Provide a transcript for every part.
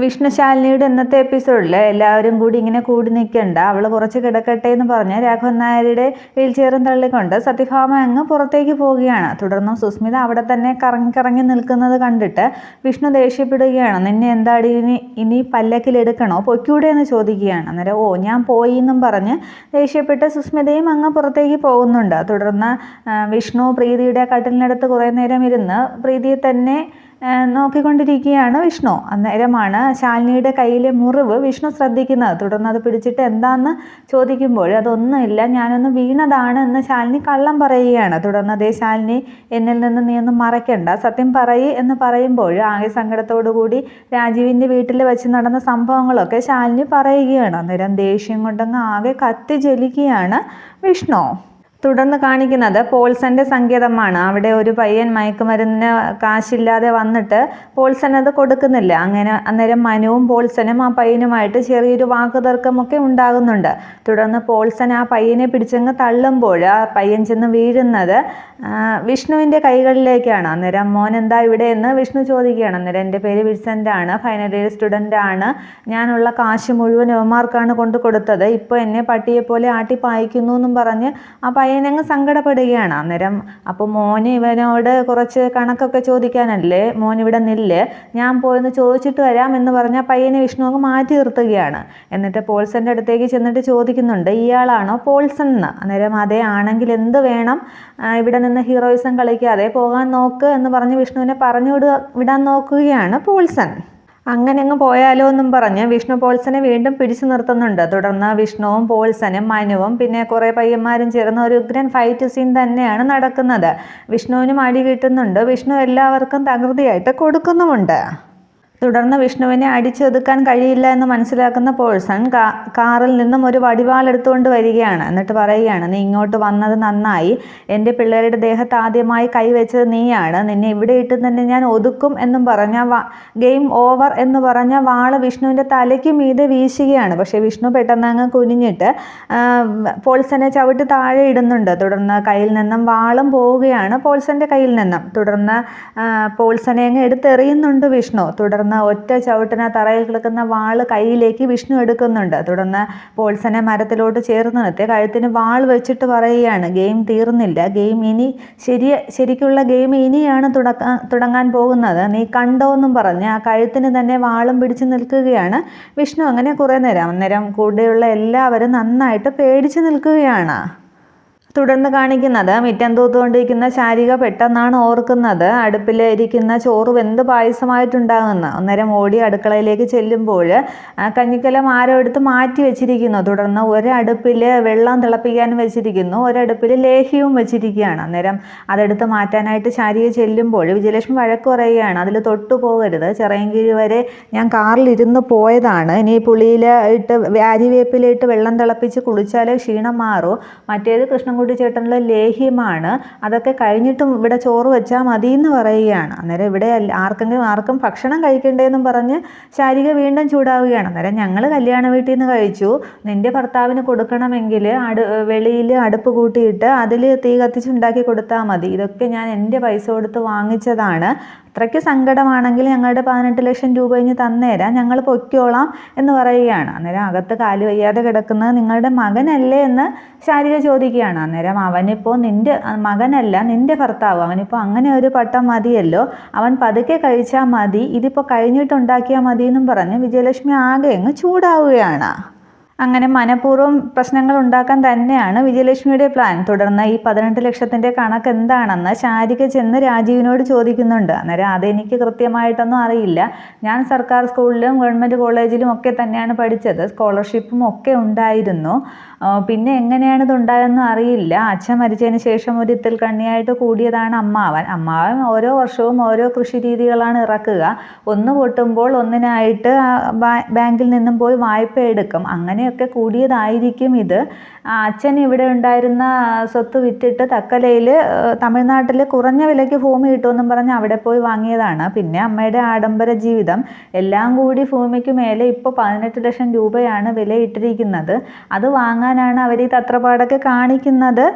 വിഷ്ണുശാലിനിയുടെ ഇന്നത്തെ എപ്പിസോഡിൽ എല്ലാവരും കൂടി ഇങ്ങനെ കൂടി നിൽക്കണ്ട, അവൾ കുറച്ച് കിടക്കട്ടെ എന്ന് പറഞ്ഞ് രാഘവൻ നായരുടെ വീൽ ചെയറും തള്ളിക്കൊണ്ട് സത്യഭാമ അങ്ങ് പുറത്തേക്ക് പോവുകയാണ്. തുടർന്നും സുസ്മിത അവിടെ തന്നെ കറങ്ങി നിൽക്കുന്നത് കണ്ടിട്ട് വിഷ്ണു ദേഷ്യപ്പെടുകയാണ്. നിന്നെ എന്താടി ഇനി പല്ലക്കിലെടുക്കണോ, പൊയ്ക്കൂടെ എന്ന് ചോദിക്കുകയാണ്. അന്നേരം ഞാൻ പോയി എന്നും പറഞ്ഞ് ദേഷ്യപ്പെട്ട് സുസ്മിതയും അങ്ങ് പുറത്തേക്ക് പോകുന്നുണ്ട്. തുടർന്ന് വിഷ്ണു പ്രീതിയുടെ കട്ടിലിനടുത്ത് കുറേ നേരം ഇരുന്ന് പ്രീതിയെ തന്നെ നോക്കിക്കൊണ്ടിരിക്കുകയാണ് വിഷ്ണു. അന്നേരമാണ് ശാലിനിയുടെ കയ്യിലെ മുറിവ് വിഷ്ണു ശ്രദ്ധിക്കുന്നത്. തുടർന്ന് അത് പിടിച്ചിട്ട് എന്താണെന്ന് ചോദിക്കുമ്പോൾ അതൊന്നുമില്ല, ഞാനൊന്ന് വീണതാണ് എന്ന് ശാലിനി കള്ളം പറയുകയാണ്. തുടർന്ന് അതേ ശാലിനി, എന്നിൽ നിന്ന് നീ ഒന്നും മറയ്ക്കണ്ട, സത്യം പറയ് എന്ന് പറയുമ്പോൾ ആകെ സങ്കടത്തോടു കൂടി രാജീവിൻ്റെ വീട്ടിൽ വെച്ച് നടന്ന സംഭവങ്ങളൊക്കെ ശാലിനി പറയുകയാണ്. അന്നേരം ദേഷ്യം കൊണ്ടങ്ങ് ആകെ കത്തി ജ്വലിക്കുകയാണ് വിഷ്ണു. തുടർന്ന് കാണിക്കുന്നത് പോൾസന്റെ സങ്കേതമാണ്. അവിടെ ഒരു പയ്യൻ മയക്കുമരുന്നിന് കാശില്ലാതെ വന്നിട്ട് പോൾസൻ അത് കൊടുക്കുന്നില്ല. അന്നേരം മനുവും പോൾസനും ആ പയ്യനുമായിട്ട് ചെറിയൊരു വാക്കുതർക്കമൊക്കെ ഉണ്ടാകുന്നുണ്ട്. തുടർന്ന് പോൾസൻ ആ പയ്യനെ പിടിച്ചങ്ങ് തള്ളുമ്പോൾ ആ പയ്യൻ ചെന്ന് വീഴുന്നത് വിഷ്ണുവിൻ്റെ കൈകളിലേക്കാണ്. അന്നേരം മോൻ എന്താ ഇവിടെ എന്ന് വിഷ്ണു ചോദിക്കുകയാണ്. അന്നേരം എൻ്റെ പേര് വിൻസെൻ്റ് ആണ്, ഫൈനൽ ഇയർ സ്റ്റുഡൻ്റ് ആണ്, ഞാനുള്ള കാശ് മുഴുവൻ യുവമാർക്കാണ് കൊണ്ടു കൊടുത്തത്, ഇപ്പോൾ എന്നെ പട്ടിയെ പോലെ ആട്ടിപ്പായിക്കുന്നു എന്നും പറഞ്ഞ് ആ പയ്യനങ്ങ് സങ്കടപ്പെടുകയാണ്. അന്നേരം അപ്പോൾ മോന് ഇവനോട് കുറച്ച് കണക്കൊക്കെ ചോദിക്കാനല്ലേ, മോൻ ഇവിടെ നില്ല്, ഞാൻ പോയെന്ന് ചോദിച്ചിട്ട് വരാം എന്ന് പറഞ്ഞ പയ്യനെ വിഷ്ണു അങ്ങ് മാറ്റി നിർത്തുകയാണ്. എന്നിട്ട് പോൾസൻ്റെ അടുത്തേക്ക് ചെന്നിട്ട് ചോദിക്കുന്നുണ്ട്, ഇയാളാണോ പോൾസൺ എന്ന്. അന്നേരം അതേ, ആണെങ്കിൽ എന്ത് വേണം, ഇവിടെ നിന്ന് ഹീറോയിസം കളിക്കാതെ പോകാൻ നോക്ക് എന്ന് പറഞ്ഞ് വിഷ്ണുവിനെ പറഞ്ഞു വിടാൻ നോക്കുകയാണ് പോൾസൺ. അങ്ങനെ അങ്ങ് പോയാലോ എന്നും പറഞ്ഞ് വിഷ്ണു പോൾസനെ വീണ്ടും പിടിച്ചു നിർത്തുന്നുണ്ട്. തുടർന്ന് വിഷ്ണുവും പോൾസനും മനുവും പിന്നെ കുറേ പയ്യന്മാരും ചേർന്ന് ഒരു ഉഗ്രൻ ഫൈറ്റ് സീൻ തന്നെയാണ് നടക്കുന്നത്. വിഷ്ണുവിനും അടി കിട്ടുന്നുണ്ട്, വിഷ്ണു എല്ലാവർക്കും തകൃതിയായിട്ട് കൊടുക്കുന്നുമുണ്ട്. തുടർന്ന് വിഷ്ണുവിനെ അടിച്ചൊതുക്കാൻ കഴിയില്ല എന്ന് മനസ്സിലാക്കുന്ന പോൾസൺ കാറിൽ നിന്നും ഒരു വടിവാളെടുത്തുകൊണ്ട് വരികയാണ്. എന്നിട്ട് പറയുകയാണ്, നീ ഇങ്ങോട്ട് വന്നത് നന്നായി, എൻ്റെ പിള്ളേരുടെ ദേഹത്ത് ആദ്യമായി കൈവച്ചത് നീയാണ്, നിന്നെ ഇവിടെ ഇട്ട് തന്നെ ഞാൻ ഒതുക്കും എന്നും പറഞ്ഞ ഗെയിം ഓവർ എന്ന് പറഞ്ഞ വാള് വിഷ്ണുവിൻ്റെ തലയ്ക്ക് മീതെ വീശുകയാണ്. പക്ഷേ വിഷ്ണു പെട്ടെന്ന് അങ്ങ് കുനിഞ്ഞിട്ട് പോൾസനെ ചവിട്ടി താഴെ ഇടുന്നുണ്ട്. തുടർന്ന് കയ്യിൽ നിന്നും വാളും പോവുകയാണ് പോൾസൻ്റെ കയ്യിൽ നിന്നും. തുടർന്ന് പോൾസനെ അങ്ങ് എടുത്തെറിയുന്നുണ്ട് വിഷ്ണു. തുടർന്ന് ഒറ്റ ചവിട്ടിന് തറയിൽ കിടക്കുന്ന വാള് കയ്യിലേക്ക് വിഷ്ണു എടുക്കുന്നുണ്ട്. തുടർന്ന് പോൾസനെ മരത്തിലോട്ട് ചേർന്ന് നിർത്തി കഴുത്തിന് വാൾ വെച്ചിട്ട് പറയുകയാണ്, ഗെയിം തീർന്നില്ല, ഗെയിം ഇനി ശരിക്കുള്ള ഗെയിം ഇനിയാണ് തുടങ്ങാൻ പോകുന്നത്, നീ കണ്ടോ എന്നും പറഞ്ഞ് ആ കഴുത്തിന് തന്നെ വാളും പിടിച്ചു നിൽക്കുകയാണ് വിഷ്ണു. അങ്ങനെ കുറേ നേരം. അന്നേരം കൂടെയുള്ള എല്ലാവരും നന്നായിട്ട് പേടിച്ചു നിൽക്കുകയാണ്. തുടർന്ന് കാണിക്കുന്നത് മിറ്റം തൂത്തുകൊണ്ടിരിക്കുന്ന ശാരിക പെട്ടെന്നാണ് ഓർക്കുന്നത് അടുപ്പിൽ ഇരിക്കുന്ന ചോറ് വെന്ത് പായസമായിട്ടുണ്ടാകുന്നത്. അന്നേരം ഓടി അടുക്കളയിലേക്ക് ചെല്ലുമ്പോൾ കഞ്ഞിക്കലം ആരോ എടുത്ത് മാറ്റി വെച്ചിരിക്കുന്നു. തുടർന്ന് ഒരടുപ്പിൽ വെള്ളം തിളപ്പിക്കാൻ വെച്ചിരിക്കുന്നു, ഒരടുപ്പിൽ ലേഹ്യവും വെച്ചിരിക്കുകയാണ്. അന്നേരം അതെടുത്ത് മാറ്റാനായിട്ട് ശാരിക ചെല്ലുമ്പോൾ വിജയലക്ഷ്മി വഴക്ക് പറയുകയാണ്, അതിൽ തൊട്ടു പോകരുത്, ചിറയൻകീഴ് വരെ ഞാൻ കാറിലിരുന്ന് പോയതാണ്, ഇനി പുളിയിൽ ഇട്ട് ആര്യവേപ്പിലിട്ട് വെള്ളം തിളപ്പിച്ച് കുളിച്ചാലേ ക്ഷീണം മാറൂ, മറ്റേത് കൃഷ്ണൻകുട്ടി ചേട്ടനുള്ള ലേഹ്യമാണ്, അതൊക്കെ കഴിഞ്ഞിട്ടും ഇവിടെ ചോറ് വെച്ചാൽ മതി എന്ന് പറയുകയാണ്. അന്നേരം ഇവിടെ ആർക്കും ഭക്ഷണം കഴിക്കണ്ടേന്നും പറഞ്ഞ് ശാരിക വീണ്ടും ചൂടാവുകയാണ്. അന്നേരം ഞങ്ങൾ കല്യാണ വീട്ടിൽ നിന്ന് കഴിച്ചു, നിന്റെ ഭർത്താവിന് കൊടുക്കണമെങ്കിൽ വെളിയിൽ അടുപ്പ് കൂട്ടിയിട്ട് അതിൽ തീ കത്തിച്ചുണ്ടാക്കി കൊടുത്താൽ മതി, ഇതൊക്കെ ഞാൻ എൻ്റെ പൈസ കൊടുത്ത് വാങ്ങിച്ചതാണ്, അത്രയ്ക്ക് സങ്കടമാണെങ്കിൽ ഞങ്ങളുടെ 18 ലക്ഷം രൂപ ഇനി തന്നേരാം, ഞങ്ങൾ പൊയ്ക്കോളാം എന്ന് പറയുകയാണ്. അന്നേരം അകത്ത് കാല് വയ്യാതെ കിടക്കുന്നത് നിങ്ങളുടെ മകനല്ലേ എന്ന് ശാരിക ചോദിക്കുകയാണ്. അന്നേരം അവനിപ്പോൾ നിൻ്റെ മകനല്ല, നിൻ്റെ ഭർത്താവ്, അവനിപ്പോൾ അങ്ങനെ ഒരു പട്ടം മതിയല്ലോ, അവൻ പതുക്കെ കഴിച്ചാൽ മതി, ഇതിപ്പോൾ കഴിഞ്ഞിട്ടുണ്ടാക്കിയാൽ മതി എന്നും പറഞ്ഞ് വിജയലക്ഷ്മി ആകെ അങ്ങ് ചൂടാവുകയാണ്. അങ്ങനെ മനഃപൂർവ്വം പ്രശ്നങ്ങൾ ഉണ്ടാക്കാൻ തന്നെയാണ് വിജയലക്ഷ്മിയുടെ പ്ലാൻ. തുടർന്ന് ഈ 18 ലക്ഷത്തിൻ്റെ കണക്ക് എന്താണെന്ന് ശാരിക ചെന്ന് രാജീവിനോട് ചോദിക്കുന്നുണ്ട്. അന്നേരം അതെനിക്ക് കൃത്യമായിട്ടൊന്നും അറിയില്ല, ഞാൻ സർക്കാർ സ്കൂളിലും ഗവൺമെൻറ് കോളേജിലും ഒക്കെ തന്നെയാണ് പഠിച്ചത്, സ്കോളർഷിപ്പും ഒക്കെ ഉണ്ടായിരുന്നു, പിന്നെ എങ്ങനെയാണ് ഇതുണ്ടായെന്നും അറിയില്ല, അച്ഛൻ മരിച്ചതിന് ശേഷം ഒരു ഇത്തിൽ കണ്ണിയായിട്ട് കൂടിയതാണ് അമ്മാവൻ ഓരോ വർഷവും ഓരോ കൃഷി രീതികളാണ് ഇറക്കുക, ഒന്ന് പൊട്ടുമ്പോൾ ഒന്നിനായിട്ട് ബാങ്കിൽ നിന്നും പോയി വായ്പ എടുക്കും, അങ്ങനെ അങ്ങനെയൊക്കെ കൂടിയതായിരിക്കും ഇത്. അച്ഛൻ ഇവിടെ ഉണ്ടായിരുന്ന സ്വത്ത് വിറ്റിട്ട് തക്കലയിൽ തമിഴ്നാട്ടിൽ കുറഞ്ഞ വിലയ്ക്ക് ഭൂമി കിട്ടുമെന്നും പറഞ്ഞ് അവിടെ പോയി വാങ്ങിയതാണ്. പിന്നെ അമ്മയുടെ ആഡംബര ജീവിതം എല്ലാം കൂടി ഭൂമിക്ക് മേലെ ഇപ്പോൾ 18 ലക്ഷം രൂപയാണ് വിലയിട്ടിരിക്കുന്നത്. അത് വാങ്ങാനാണ് അവർ ഈ തത്രപ്പാടൊക്കെ കാണിക്കുന്നത്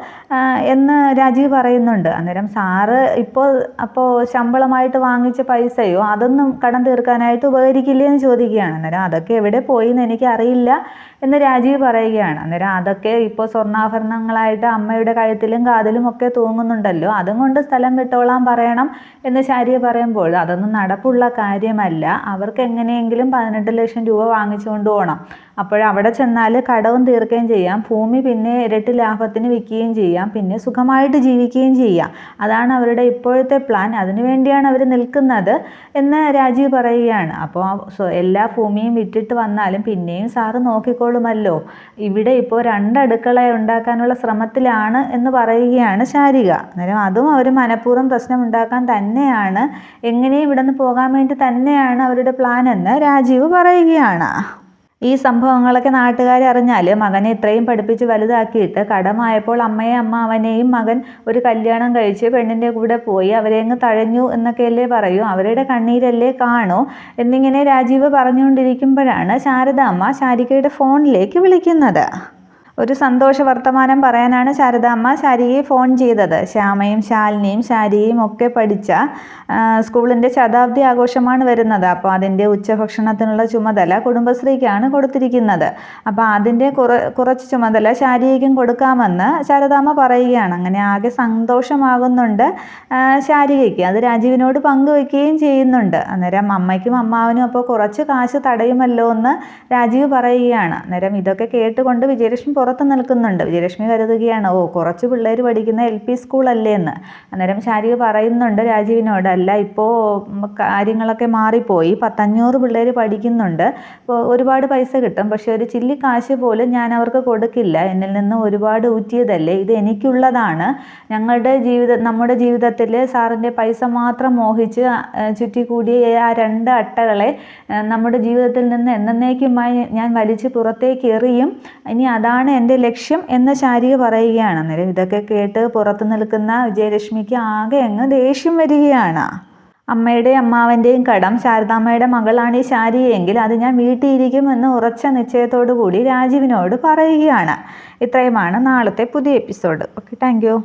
എന്ന് രാജീവ് പറയുന്നുണ്ട്. അന്നേരം സാറ് അപ്പോൾ ശമ്പളമായിട്ട് വാങ്ങിച്ച പൈസയോ അതൊന്നും കടം തീർക്കാനായിട്ട് ഉപകരിക്കില്ലേ എന്ന് ചോദിക്കുകയാണ്. അന്നേരം അതൊക്കെ എവിടെ പോയി എന്ന് എനിക്കറിയില്ല എന്ന് രാജീവ് പറയുകയാണ്. അന്നേരം അതൊക്കെ ഇപ്പോൾ സ്വർണ്ണാഭരണങ്ങളായിട്ട് അമ്മയുടെ കഴുത്തിലും കാതിലും ഒക്കെ തൂങ്ങുന്നുണ്ടല്ലോ, അതും കൊണ്ട് സ്ഥലം വിട്ടോളാൻ പറയണം എന്ന് ശാരിക പറയുമ്പോൾ അതൊന്നും നടപ്പുള്ള കാര്യമല്ല. അവർക്ക് എങ്ങനെയെങ്കിലും 18 ലക്ഷം രൂപ വാങ്ങിച്ചുകൊണ്ട് പോകണം. അപ്പോഴവിടെ ചെന്നാൽ കടവും തീർക്കുകയും ചെയ്യാം, ഭൂമി പിന്നെ ഇരട്ടി ലാഭത്തിന് വിൽക്കുകയും ചെയ്യാം, പിന്നെ സുഖമായിട്ട് ജീവിക്കുകയും ചെയ്യാം. അതാണ് അവരുടെ ഇപ്പോഴത്തെ പ്ലാൻ. അതിനുവേണ്ടിയാണ് അവർ നിൽക്കുന്നത് എന്ന് രാജീവ് പറയുകയാണ്. അപ്പോൾ എല്ലാ ഭൂമിയും വിറ്റിട്ട് വന്നാലും പിന്നെയും സാറ് നോക്കിക്കോളുമല്ലോ. ഇവിടെ ഇപ്പോൾ 2 അടുക്കള ഉണ്ടാക്കാനുള്ള ശ്രമത്തിലാണ് എന്ന് പറയുകയാണ് ശാരിക. അന്നേരം അതും അവർ മനഃപൂർവ്വം പ്രശ്നം ഉണ്ടാക്കാൻ തന്നെയാണ്, എങ്ങനെയും ഇവിടെ നിന്ന് പോകാൻ വേണ്ടി തന്നെയാണ് അവരുടെ പ്ലാൻ എന്ന് രാജീവ് പറയുകയാണ്. ഈ സംഭവങ്ങളൊക്കെ നാട്ടുകാർ അറിഞ്ഞാൽ മകനെ ഇത്രയും പഠിപ്പിച്ച് വലുതാക്കിയിട്ട് കടമായപ്പോൾ അമ്മാവനെയും മകൻ ഒരു കല്യാണം കഴിച്ച് പെണ്ണിൻ്റെ കൂടെ പോയി അവരെ അങ്ങ് തഴഞ്ഞു എന്നൊക്കെയല്ലേ പറയൂ, അവരുടെ കണ്ണീരല്ലേ കാണൂ എന്നിങ്ങനെ രാജീവ് പറഞ്ഞുകൊണ്ടിരിക്കുമ്പോഴാണ് ശാരദാമ്മ ശാരികയുടെ ഫോണിലേക്ക് വിളിക്കുന്നത്. ഒരു സന്തോഷ വർത്തമാനം പറയാനാണ് ശാരദാമ്മ ശാരികയെ ഫോൺ ചെയ്തത്. ശ്യാമയും ശാലിനിയും ശാരികയും ഒക്കെ പഠിച്ച സ്കൂളിൻ്റെ ശതാബ്ദി ആഘോഷമാണ് വരുന്നത്. അപ്പോൾ അതിൻ്റെ ഉച്ചഭക്ഷണത്തിനുള്ള ചുമതല കുടുംബശ്രീക്കാണ് കൊടുത്തിരിക്കുന്നത്. അപ്പോൾ അതിൻ്റെ കുറച്ച് ചുമതല ശാരികയ്ക്കും കൊടുക്കാമെന്ന് ശാരദാമ്മ പറയുകയാണ്. അങ്ങനെ ആകെ സന്തോഷമാകുന്നുണ്ട് ശാരികയ്ക്ക്. അത് രാജീവിനോട് പങ്കുവയ്ക്കുകയും ചെയ്യുന്നുണ്ട്. അന്നേരം അമ്മയ്ക്കും അമ്മാവനും അപ്പോൾ കുറച്ച് കാശ് തടയുമല്ലോ എന്ന് രാജീവ് പറയുകയാണ്. അന്നേരം ഇതൊക്കെ കേട്ടുകൊണ്ട് വിജയലക്ഷ്മി പുറത്ത് നിൽക്കുന്നുണ്ട്. വിജയലക്ഷ്മി കരുതുകയാണ്, കുറച്ച് പിള്ളേർ പഠിക്കുന്ന LP സ്കൂളല്ലേ എന്ന്. അന്നേരം ശാരിക പറയുന്നുണ്ട് രാജീവിനോട്, അല്ല ഇപ്പോൾ കാര്യങ്ങളൊക്കെ മാറിപ്പോയി, 500 പിള്ളേർ പഠിക്കുന്നുണ്ട്, ഒരുപാട് പൈസ കിട്ടും, പക്ഷെ ഒരു ചില്ലി കാശ് പോലും ഞാൻ അവർക്ക് കൊടുക്കില്ല, എന്നിൽ നിന്ന് ഒരുപാട് ഊറ്റിയതല്ലേ, ഇത് എനിക്കുള്ളതാണ്. നമ്മുടെ ജീവിതത്തിൽ സാറിൻ്റെ പൈസ മാത്രം മോഹിച്ച് ചുറ്റിക്കൂടിയ ആ 2 അട്ടകളെ നമ്മുടെ ജീവിതത്തിൽ നിന്ന് എന്നേക്കുമായി ഞാൻ വലിച്ച് പുറത്തേക്ക് എറിയും, ഇനി അതാണ് എൻ്റെ ലക്ഷ്യം എന്ന് ശാരിക പറയുകയാണ്. അന്നേരം ഇതൊക്കെ കേട്ട് പുറത്തു നിൽക്കുന്ന വിജയലക്ഷ്മിക്ക് ആകെ അങ്ങ് ദേഷ്യം വരികയാണ്. അമ്മയുടെയും അമ്മാവൻ്റെയും കടം ശാരദാമ്മയുടെ മകളാണ് ഈ ശാരികയെങ്കിൽ അത് ഞാൻ വീട്ടിയിരിക്കുമെന്ന് ഉറച്ച നിശ്ചയത്തോടു കൂടി രാജീവിനോട് പറയുകയാണ്. ഇത്രയുമാണ് നാളത്തെ പുതിയ എപ്പിസോഡ്. Okay, thank you.